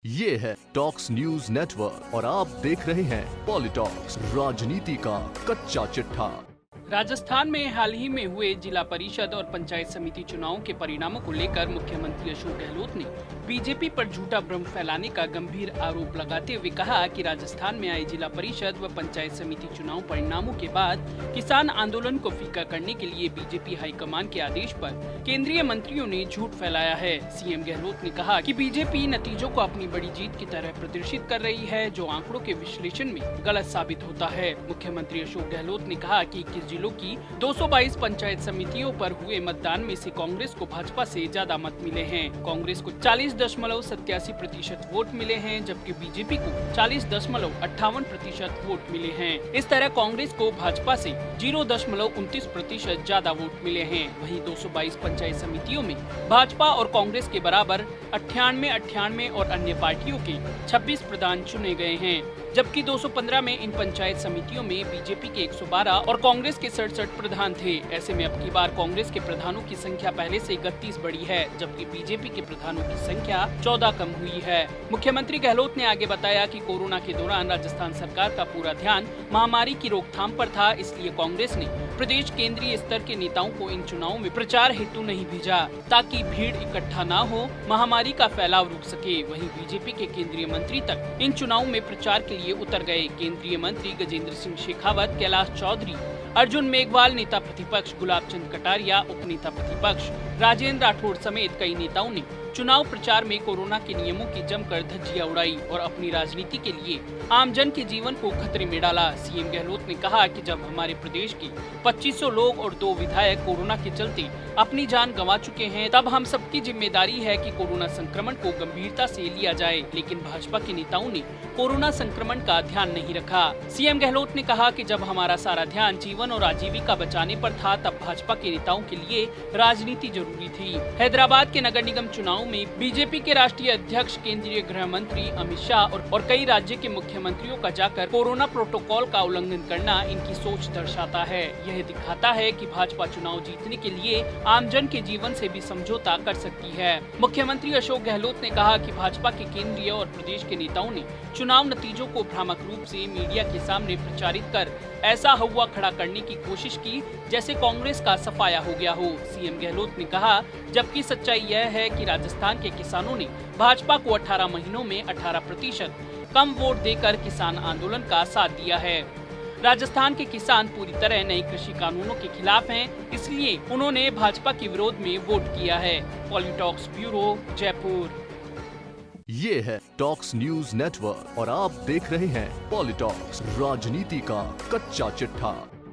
ये है talks news network और आप देख रहे हैं पॉलिटॉक्स, राजनीति का कच्चा चिट्ठा। राजस्थान में हाल ही में हुए जिला परिषद और पंचायत समिति चुनावों के परिणामों को लेकर मुख्यमंत्री अशोक गहलोत ने बीजेपी पर झूठा भ्रम फैलाने का गंभीर आरोप लगाते हुए कहा कि राजस्थान में आए जिला परिषद व पंचायत समिति चुनाव परिणामों के बाद किसान आंदोलन को फीका करने के लिए बीजेपी हाईकमान के आदेश पर केंद्रीय मंत्रियों ने झूठ फैलाया है। सीएम गहलोत ने कहा कि बीजेपी नतीजों को अपनी बड़ी जीत की तरह प्रदर्शित कर रही है, जो आंकड़ों के विश्लेषण में गलत साबित होता है। मुख्यमंत्री अशोक गहलोत ने कहा कि 21 जिलों की 222 पंचायत समितियों पर हुए मतदान में से कांग्रेस को भाजपा से ज्यादा मत मिले हैं। कांग्रेस को 40.87% वोट मिले हैं, जबकि बीजेपी को 40.58% वोट मिले हैं। इस तरह कांग्रेस को भाजपा से 0.29% ज्यादा वोट मिले हैं। वहीं 222 पंचायत समितियों में भाजपा और कांग्रेस के बराबर 98 और अन्य पार्टियों के 26 प्रधान चुने गए हैं, जबकि 215 में इन पंचायत समितियों में बीजेपी के 112 और कांग्रेस के 67 प्रधान थे। ऐसे में अब की बार कांग्रेस के प्रधानों की संख्या पहले से 31 बढ़ी है, जबकि बीजेपी के प्रधानों की संख्या 14 कम हुई है। मुख्यमंत्री गहलोत ने आगे बताया कि कोरोना के दौरान राजस्थान सरकार का पूरा ध्यान महामारी की रोकथाम पर था, इसलिए कांग्रेस ने प्रदेश केंद्रीय स्तर के नेताओं को इन चुनावों में प्रचार हेतु नहीं भेजा, ताकि भीड़ इकट्ठा न हो, महामारी का फैलाव रुक सके। वहीं बीजेपी के केंद्रीय मंत्री तक इन चुनावों में प्रचार के लिए उतर गए। केंद्रीय मंत्री गजेंद्र सिंह शेखावत, कैलाश चौधरी, अर्जुन मेघवाल, नेता प्रतिपक्ष गुलाब चंद कटारिया, उपनेता प्रतिपक्ष राजेंद्र राठौड़ समेत कई नेताओं ने चुनाव प्रचार में कोरोना के नियमों की जमकर धज्जियां उड़ाई और अपनी राजनीति के लिए आमजन के जीवन को खतरे में डाला। सीएम गहलोत ने कहा कि जब हमारे प्रदेश के 2500 लोग और 2 विधायक कोरोना के चलते अपनी जान गंवा चुके हैं, तब हम सबकी जिम्मेदारी है कि कोरोना संक्रमण को गंभीरता से लिया जाए। लेकिन भाजपा के नेताओं ने कोरोना संक्रमण का ध्यान नहीं रखा। सीएम गहलोत ने कहा कि जब हमारा सारा ध्यान जीवन और आजीविका बचाने पर था, तब भाजपा के नेताओं के लिए राजनीति जरूरी थी। हैदराबाद के नगर निगम चुनाव में बीजेपी के राष्ट्रीय अध्यक्ष, केंद्रीय गृह मंत्री अमित शाह और कई राज्य के मुख्यमंत्रियों का जाकर कोरोना प्रोटोकॉल का उल्लंघन करना इनकी सोच दर्शाता है। यह दिखाता है कि भाजपा चुनाव जीतने के लिए आमजन के जीवन से भी समझौता कर सकती है। मुख्यमंत्री अशोक गहलोत ने कहा कि भाजपा के केंद्रीय और प्रदेश के नेताओं ने चुनाव नतीजों को भ्रामक रूप से मीडिया के सामने प्रचारित कर ऐसा हवा खड़ा करने की कोशिश की जैसे कांग्रेस का सफाया हो गया हो। सीएम गहलोत ने कहा, जबकि सच्चाई यह है कि राजस्थान के किसानों ने भाजपा को 18 महीनों में 18% कम वोट देकर किसान आंदोलन का साथ दिया है। राजस्थान के किसान पूरी तरह नए कृषि कानूनों के खिलाफ हैं, इसलिए उन्होंने भाजपा के विरोध में वोट किया है। पॉलिटॉक्स ब्यूरो, जयपुर। ये है टॉक्स न्यूज नेटवर्क और आप देख रहे हैं पॉलिटॉक्स, राजनीति का कच्चा चिट्ठा।